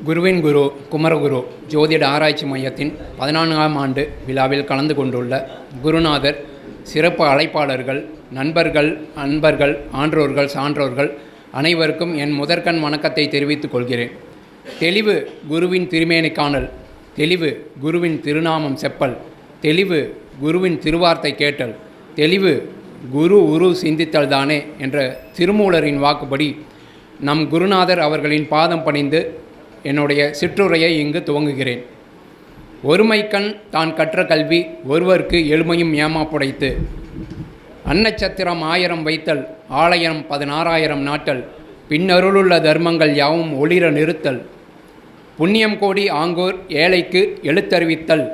குருவின் குரு குமரகுரு ஜோதிட ஆராய்ச்சி மையத்தின் 14ஆம் ஆண்டு விழாவில் கலந்து கொண்டுள்ள குருநாதர் சிறப்பு அழைப்பாளர்கள், நண்பர்கள், அன்பர்கள், ஆன்றோர்கள், சான்றோர்கள் அனைவருக்கும் என் முதற்கண் வணக்கத்தை தெரிவித்துக் கொள்கிறேன். தெளிவு குருவின் திருமேனி காணல், தெளிவு குருவின் திருநாமம் செப்பல், தெளிவு குருவின் திருவார்த்தை கேட்டல், தெளிவு குரு உரு சிந்தித்தல் தானே என்ற திருமூலரின் வாக்குப்படி நம் குருநாதர் அவர்களின் பாதம் பணிந்து என்னுடைய சிற்றுரையை இங்கு துவங்குகிறேன். ஒருமைக்கண் தான் கற்ற கல்வி ஒருவருக்கு எழுமையும் ஏமாப்புடைத்து, அன்னச்சத்திரம் 1000 வைத்தல், ஆலயம் 16,000 நாட்டல், பின்னருளுள்ள தர்மங்கள் யாவும் ஒளிர நிறுத்தல், புண்ணியம் கோடி ஆங்கோர் ஏழைக்கு எழுத்தறிவித்தல்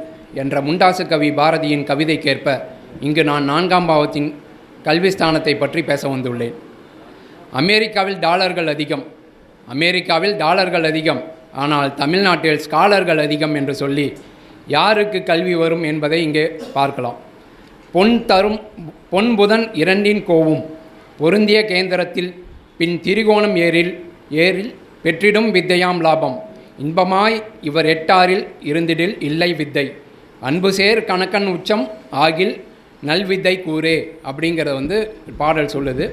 என்ற முண்டாசு கவி பாரதியின் கவிதைக்கேற்ப இங்கு நான் 4ஆம் பாவத்தின் கல்விஸ்தானத்தை பற்றி பேச வந்துள்ளேன். அமெரிக்காவில் டாலர்கள் அதிகம், ஆனால் தமிழ்நாட்டில் ஸ்காலர்கள் அதிகம் என்று சொல்லி யாருக்கு கல்வி வரும் என்பதை இங்கே பார்க்கலாம். பொன் புதன் இரண்டின் கோவும் பொருந்திய கேந்திரத்தில் பின் திரிகோணம் ஏரில் பெற்றிடும் வித்தையாம் லாபம், இன்பமாய் இவர் எட்டாரில் இருந்திடில் இல்லை வித்தை, அன்பு சேர் கணக்கன் உச்சம் ஆகில் நல்வித்தை கூரே அப்படிங்கிறத பாடல் சொல்லுது.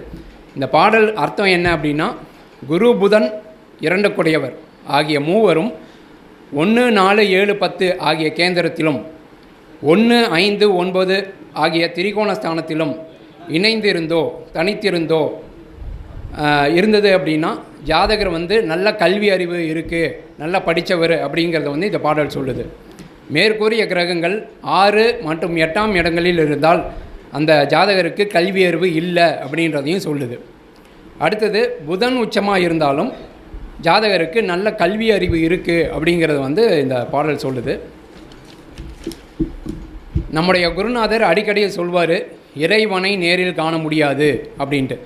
இந்த பாடல் அர்த்தம் என்ன அப்படின்னா, குரு புதன் 2 குடையவர் ஆகிய மூவரும் 1, 4, 7, 10 ஆகிய கேந்திரத்திலும் 1, 5, 9 ஆகிய திரிகோணஸ்தானத்திலும் இணைந்திருந்தோ தனித்திருந்தோ இருந்தது அப்படின்னா ஜாதகர் நல்ல கல்வி அறிவு இருக்குது, நல்லா படித்தவர் அப்படிங்கிறத இந்த பாடல் சொல்லுது. மேற்கூறிய கிரகங்கள் 6 மற்றும் 8ஆம் இடங்களில் இருந்தால் அந்த ஜாதகருக்கு கல்வி அறிவு இல்லை அப்படின்றதையும் சொல்லுது. அடுத்தது புதன் உச்சமாக இருந்தாலும் ஜாதகருக்கு நல்ல கல்வி அறிவு இருக்குது அப்படிங்கிறது இந்த பாடல் சொல்லுது. நம்முடைய குருநாதர் அடிக்கடி சொல்வார், இறைவனை நேரில் காண முடியாது அப்படின்ட்டு.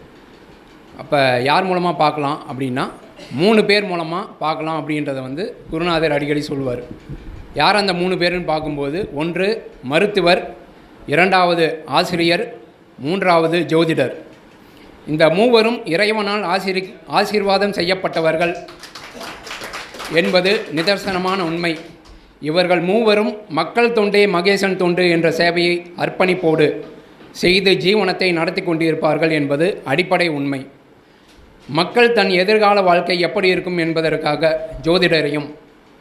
அப்போ யார் மூலமாக பார்க்கலாம் அப்படின்னா 3 பேர் மூலமாக பார்க்கலாம் அப்படின்றத குருநாதர் அடிக்கடி சொல்வார். யார் அந்த 3 பேருன்னு பார்க்கும்போது, 1 மருத்துவர், 2வது ஆசிரியர், 3வது ஜோதிடர். இந்த மூவரும் இறைவனால் ஆசீர்வாதம் செய்யப்பட்டவர்கள் என்பது நிதர்சனமான உண்மை. இவர்கள் மூவரும் மக்கள் தொண்டே மகேசன் தொண்டு என்ற சேவையை அர்ப்பணிப்போடு செய்து ஜீவனத்தை நடத்தி கொண்டிருப்பார்கள் என்பது அடிப்படை உண்மை. மக்கள் தன் எதிர்கால வாழ்க்கை எப்படி இருக்கும் என்பதற்காக ஜோதிடரையும்,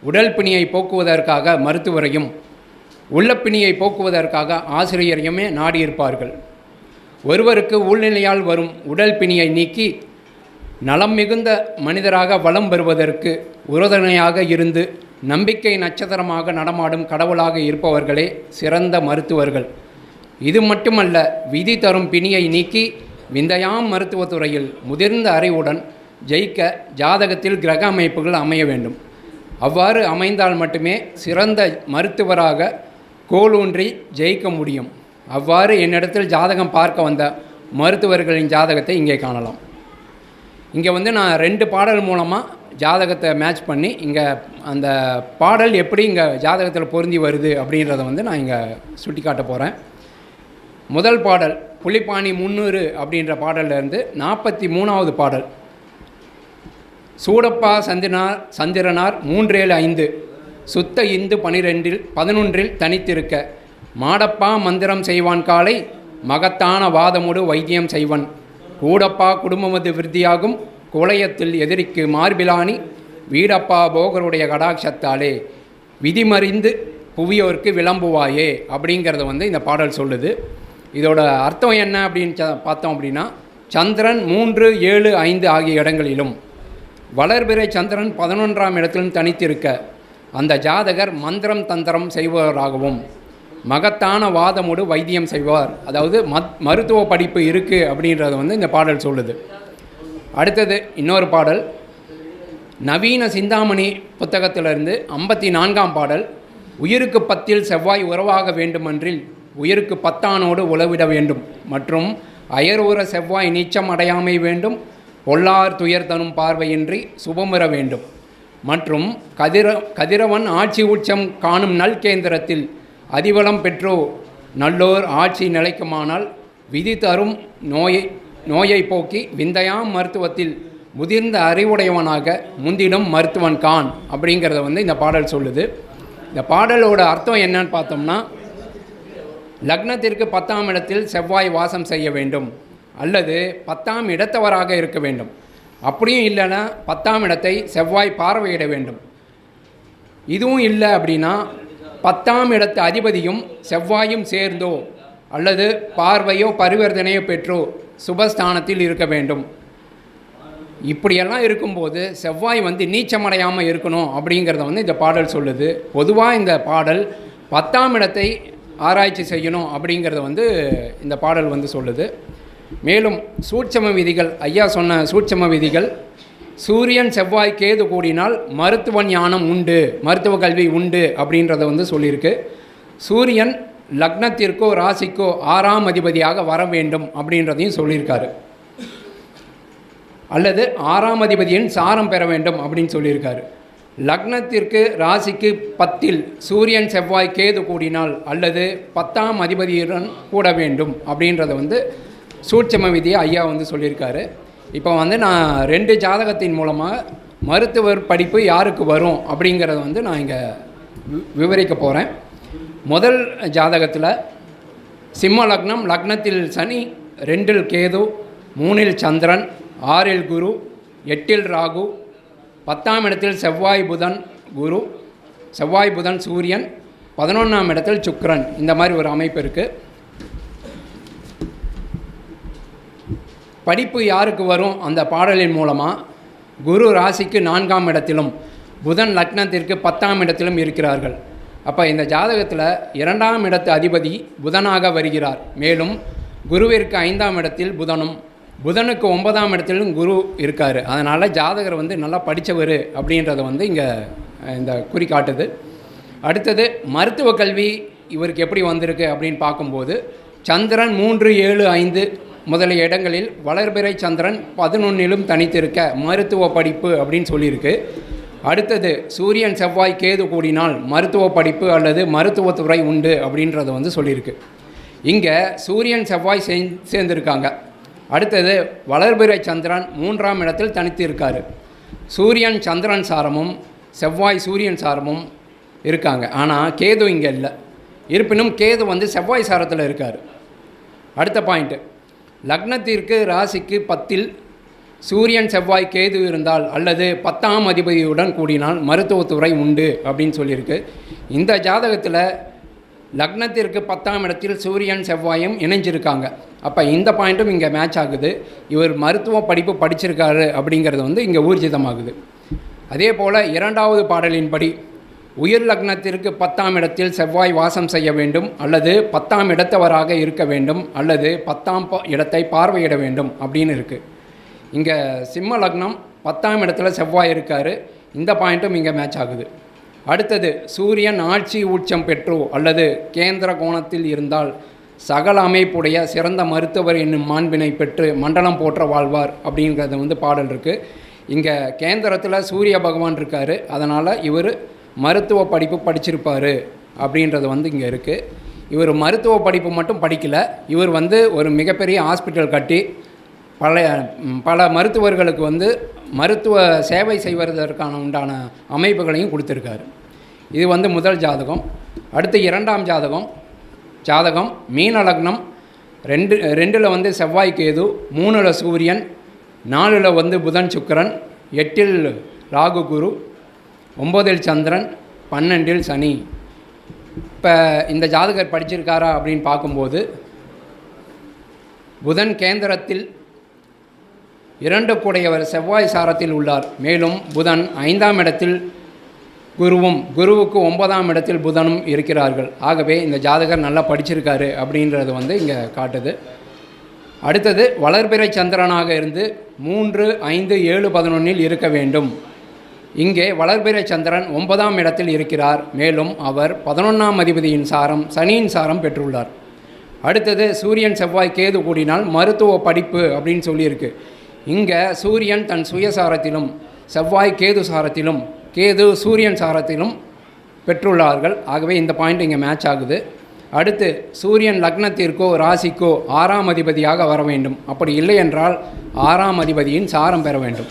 உடல் பிணியை போக்குவதற்காக மருத்துவரையும், உள்ளப்பிணியை போக்குவதற்காக ஆசிரியரையுமே நாடியிருப்பார்கள். ஒருவருக்கு உள்நிலையால் வரும் உடல் பிணியை நீக்கி நலம் மிகுந்த மனிதராக வளம் பெறுவதற்கு உறுதுணையாக இருந்து நம்பிக்கை நட்சத்திரமாக நடமாடும் கடவுளாக இருப்பவர்களே சிறந்த மருத்துவர்கள். இது மட்டுமல்ல, விதி தரும் பிணியை நீக்கி விந்தையாம் மருத்துவத்துறையில் முதிர்ந்த அறிவுடன் ஜெயிக்க ஜாதகத்தில் கிரக அமைப்புகள் அமைய வேண்டும். அவ்வாறு அமைந்தால் மட்டுமே சிறந்த மருத்துவராக கோலூன்றி ஜெயிக்க முடியும். அவ்வாறு என்னிடத்தில் ஜாதகம் பார்க்க வந்த மருத்துவர்களின் ஜாதகத்தை இங்கே காணலாம். இங்கே நான் 2 பாடல் மூலமாக ஜாதகத்தை மேட்ச் பண்ணி இங்கே அந்த பாடல் எப்படி இங்கே ஜாதகத்தில் பொருந்தி வருது அப்படின்றத நான் இங்கே சுட்டி காட்ட போகிறேன். முதல் பாடல் புலிப்பாணி 300 அப்படின்ற பாடல்லேருந்து 43வது பாடல். சூடப்பா சந்திரனார் 375 சுத்த இந்து 11 தனித்திருக்க, மாடப்பா மந்திரம் செய்வான் காலை மகத்தான வாதமுடு வைத்தியம் செய்வன், கூடப்பா குடும்பமது விருத்தியாகும் குலையத்தில் எதிரிக்கு மார்பிலானி, வீடப்பா போகருடைய கடாட்சத்தாலே விதிமறிந்து புவியோருக்கு விளம்புவாயே அப்படிங்கிறத இந்த பாடல் சொல்லுது. இதோட அர்த்தம் என்ன அப்படின்னு பார்த்தோம் அப்படின்னா, சந்திரன் 3, 7, 5 ஆகிய இடங்களிலும் வளர்பிறை சந்திரன் 11ஆம் இடத்திலும் தனித்திருக்க அந்த ஜாதகர் மந்திரம் தந்திரம் செய்பவராகவும் மகத்தான வாதமுடு வைத்தியம் செய்வார், அதாவது மருத்துவ படிப்பு இருக்குது அப்படின்றத இந்த பாடல் சொல்லுது. அடுத்தது இன்னொரு பாடல் நவீன சிந்தாமணி புத்தகத்திலிருந்து 54ஆம் பாடல். உயிருக்கு 10 செவ்வாய் உறவாக வேண்டுமென்றில் உயிருக்கு 10 உளவிட வேண்டும், மற்றும் அயர்வுற செவ்வாய் நீச்சம் அடையாமை வேண்டும், பொல்லார் துயர் தரும் பார்வையின்றி சுபமுற வேண்டும், மற்றும் கதிரவன் ஆட்சி உச்சம் காணும் நல் கேந்திரத்தில் அதிபலம் பெற்றோ நல்லோர் ஆட்சி நிலைக்குமானால் விதி தரும் நோயை போக்கி விந்தையாம் மருத்துவத்தில் முதிர்ந்த அறிவுடையவனாக முந்திடும் மருத்துவன் கான் அப்படிங்கிறத வந்து இந்த பாடல் சொல்லுது. இந்த பாடலோட அர்த்தம் என்னன்னு பார்த்தோம்னா, லக்னத்திற்கு 10ஆம் இடத்தில் செவ்வாய் வாசம் செய்ய வேண்டும், அல்லது 10ஆம் இடத்தவராக இருக்க வேண்டும். அப்படியும் இல்லைன்னா 10ஆம் இடத்தை செவ்வாய் பார்வையிட வேண்டும். இதுவும் இல்லை அப்படின்னா 10ஆம் இடத்து அதிபதியும் செவ்வாயும் சேர்ந்தோ அல்லது பார்வையோ பரிவர்த்தனையோ பெற்றோ சுபஸ்தானத்தில் இருக்க வேண்டும். இப்படியெல்லாம் இருக்கும்போது செவ்வாய் வந்து நீச்சமடையாமல் இருக்கணும் அப்படிங்கிறத வந்து இந்த பாடல் சொல்லுது. பொதுவாக இந்த பாடல் 10ஆம் இடத்தை ஆராய்ச்சி செய்யணும் அப்படிங்கிறத வந்து இந்த பாடல் வந்து சொல்லுது. மேலும் சூட்சம விதிகள், ஐயா சொன்ன சூட்சம விதிகள், சூரியன் செவ்வாய் கேது கூடினால் மருத்துவ ஞானம் உண்டு, மருத்துவ கல்வி உண்டு அப்படின்றத வந்து சொல்லியிருக்கு. சூரியன் லக்னத்திற்கோ ராசிக்கோ 6ஆம் அதிபதியாக வர வேண்டும் அப்படின்றதையும் சொல்லியிருக்காரு. அல்லது 6ஆம் அதிபதியின் சாரம் பெற வேண்டும் அப்படின்னு சொல்லியிருக்காரு. லக்னத்திற்கு ராசிக்கு 10இல் சூரியன் செவ்வாய் கேது கூடினால் அல்லது 10ஆம் அதிபதியுடன் கூட வேண்டும் அப்படின்றத வந்து சூட்சம விதியை ஐயா வந்து சொல்லியிருக்காரு. இப்போ வந்து நான் 2 ஜாதகத்தின் மூலமாக மருத்துவர் படிப்பு யாருக்கு வரும் அப்படிங்கிறத வந்து நான் இங்கே விவரிக்க போகிறேன். முதல் ஜாதகத்தில் சிம்ம லக்னம், லக்னத்தில் சனி, 2இல் கேது, 3இல் சந்திரன், 6இல் குரு, 8இல் ராகு, 10ஆம் இடத்தில் செவ்வாய் புதன் குரு, செவ்வாய் புதன் சூரியன், 11ஆம் இடத்தில் சுக்கிரன். இந்த மாதிரி ஒரு அமைப்பு இருக்குது. படிப்பு யாருக்கு வரும் அந்த பாடலின் மூலமாக, குரு ராசிக்கு 4ஆம் இடத்திலும் புதன் லக்னத்திற்கு 10ஆம் இடத்திலும் இருக்கிறார்கள். அப்போ இந்த ஜாதகத்தில் 2ஆம் இடத்து அதிபதி புதனாக வருகிறார். மேலும் குருவிற்கு 5ஆம் இடத்தில் புதனும், புதனுக்கு 9ஆம் இடத்திலும் குரு இருக்கார். அதனால் ஜாதகர் வந்து நல்லா படித்தவர் அப்படின்றத வந்து இங்கே இந்த குறி காட்டுது. அடுத்தது மருத்துவ கல்வி இவருக்கு எப்படி வந்திருக்கு அப்படின்னு பார்க்கும்போது, சந்திரன் 3, 7, 5 முதலிய இடங்களில் வளர்பிறை சந்திரன் 11லும் தனித்திருக்க மருத்துவ படிப்பு அப்படின்னு சொல்லியிருக்கு. அடுத்தது சூரியன் செவ்வாய் கேது கூடினால் மருத்துவ படிப்பு அல்லது மருத்துவத்துறை உண்டு அப்படின்றத வந்து சொல்லியிருக்கு. இங்கே சூரியன் செவ்வாய் சேர்ந்திருக்காங்க. அடுத்தது வளர்பிறை சந்திரன் 3ஆம் இடத்தில் தனித்து இருக்கார். சூரியன் சந்திரன் சாரமும் செவ்வாய் சூரியன் சாரமும் இருக்காங்க. ஆனால் கேது இங்கே இல்லை. இருப்பினும் கேது வந்து செவ்வாய் சாரத்தில் இருக்கார். அடுத்த பாயிண்ட்டு, லக்னத்திற்கு ராசிக்கு 10இல் சூரியன் செவ்வாய் கேது இருந்தால் அல்லது 10ஆம் அதிபதியுடன் கூடினால் மருத்துவத்துறை உண்டு அப்படின்னு சொல்லியிருக்கு. இந்த ஜாதகத்தில் லக்னத்திற்கு 10ஆம் இடத்தில் சூரியன் செவ்வாயும் இணைஞ்சிருக்காங்க. அப்போ இந்த பாயிண்ட்டும் இங்கே மேட்ச் ஆகுது. இவர் மருத்துவ படிப்பு படிச்சிருக்காரு அப்படிங்கிறது வந்து இங்கே ஊர்ஜிதமாகுது. அதே போல் 2வது பாடலின்படி உயிர் லக்னத்திற்கு 10ஆம் இடத்தில் செவ்வாய் வாசம் செய்ய வேண்டும், அல்லது 10ஆம் இடத்தவராக இருக்க வேண்டும், அல்லது 10ஆம் இடத்தை பார்வையிட வேண்டும் அப்படின்னு இருக்குது. இங்கே சிம்ம லக்னம் 10ஆம் இடத்துல செவ்வாய் இருக்கார். இந்த பாயிண்ட்டும் இங்கே மேட்ச் ஆகுது. அடுத்தது சூரியன் ஆட்சி உச்சம் பெற்றோ அல்லது கேந்திர கோணத்தில் இருந்தால் சகல அமைப்புடைய சிறந்த மருத்துவர் என்னும் மாண்பினை பெற்று மண்டலம் போற்ற வாழ்வார் அப்படிங்கிறது வந்து பாடல் இருக்குது. இங்கே கேந்திரத்தில் சூரிய பகவான் இருக்கார். அதனால் இவர் மருத்துவ படிப்பு படிச்சிருப்பார் அப்படின்றது வந்து இங்கே இருக்குது. இவர் மருத்துவ படிப்பு மட்டும் படிக்கலை, இவர் வந்து ஒரு மிகப்பெரிய ஹாஸ்பிட்டல் கட்டி பல மருத்துவர்களுக்கு வந்து மருத்துவ சேவை செய்வதற்கான உண்டான அமைப்புகளையும் கொடுத்துருக்காரு. இது வந்து முதல் ஜாதகம். அடுத்து 2ஆம் ஜாதகம் மீன லக்னம், 2இல் வந்து செவ்வாய் கேது, 3இல் சூரியன், 4இல் வந்து புதன் சுக்கிரன், 8இல் ராகு குரு, 9இல் சந்திரன், 12இல் சனி. இப்போ இந்த ஜாதகர் படிச்சிருக்காரா அப்படின்னு பார்க்கும்போது, புதன் கேந்திரத்தில் 2 கூடையவர் செவ்வாய் சாரத்தில் உள்ளார். மேலும் புதன் 5ஆம் இடத்தில் குருவும், குருவுக்கு 9ஆம் இடத்தில் புதனும் இருக்கிறார்கள். ஆகவே இந்த ஜாதகர் நல்லா படிச்சிருக்காரு அப்படின்றது வந்து இங்கே காட்டுது. அடுத்தது வளர்பிறை சந்திரனாக இருந்து 3, 5, 7, 11இல் இருக்க வேண்டும். இங்கே வளர்பிறை சந்திரன் 9ஆம் இடத்தில் இருக்கிறார். மேலும் அவர் 11ஆம் அதிபதியின் சாரம், சனியின் சாரம் பெற்றுள்ளார். அடுத்தது சூரியன் செவ்வாய் கேது கூடினால் மருத்துவ படிப்பு அப்படின்னு சொல்லியிருக்கு. இங்கே சூரியன் தன் சுயசாரத்திலும் செவ்வாய் கேது சாரத்திலும் கேது சூரியன் சாரத்திலும் பெற்றுள்ளார்கள். ஆகவே இந்த பாயிண்ட் இங்கே மேட்ச் ஆகுது. அடுத்து சூரியன் லக்னத்திற்கோ ராசிக்கோ 6ஆம் அதிபதியாக வர வேண்டும். அப்படி இல்லை என்றால் 6ஆம் அதிபதியின் சாரம் பெற வேண்டும்.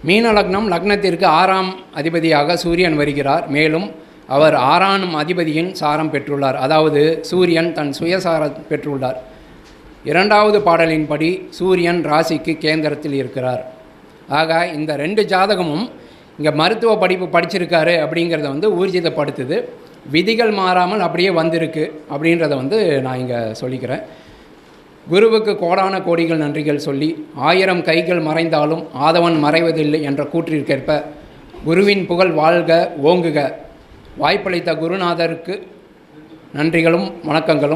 மீன லக்னம் லக்னத்திற்கு 6ஆம் அதிபதியாக சூரியன் வருகிறார். மேலும் அவர் 6ஆம் அதிபதியின் சாரம் பெற்றுள்ளார். அதாவது சூரியன் தன் சுயசாரம் பெற்றுள்ளார். 2வது பாடலின்படி சூரியன் ராசிக்கு கேந்திரத்தில் இருக்கிறார். ஆக இந்த 2 ஜாதகமும் இங்கே மருத்துவ படிப்பு படிச்சிருக்காரு அப்படிங்கிறத வந்து ஊர்ஜிதப்படுத்துது. விதிகள் மாறாமல் அப்படியே வந்திருக்கு அப்படின்றத வந்து நான் இங்கே சொல்லிக்கிறேன். குருவுக்கு கோடான கோடிகள் நன்றிகள் சொல்லி 1000 கைகள் மறைந்தாலும் ஆதவன் மறைவதில்லை என்ற கூற்றிற்கேற்ப குருவின் புகழ் வாழ்க ஓங்குக. வாய்ப்பளித்த குருநாதருக்கு நன்றிகளும் வணக்கங்களும்.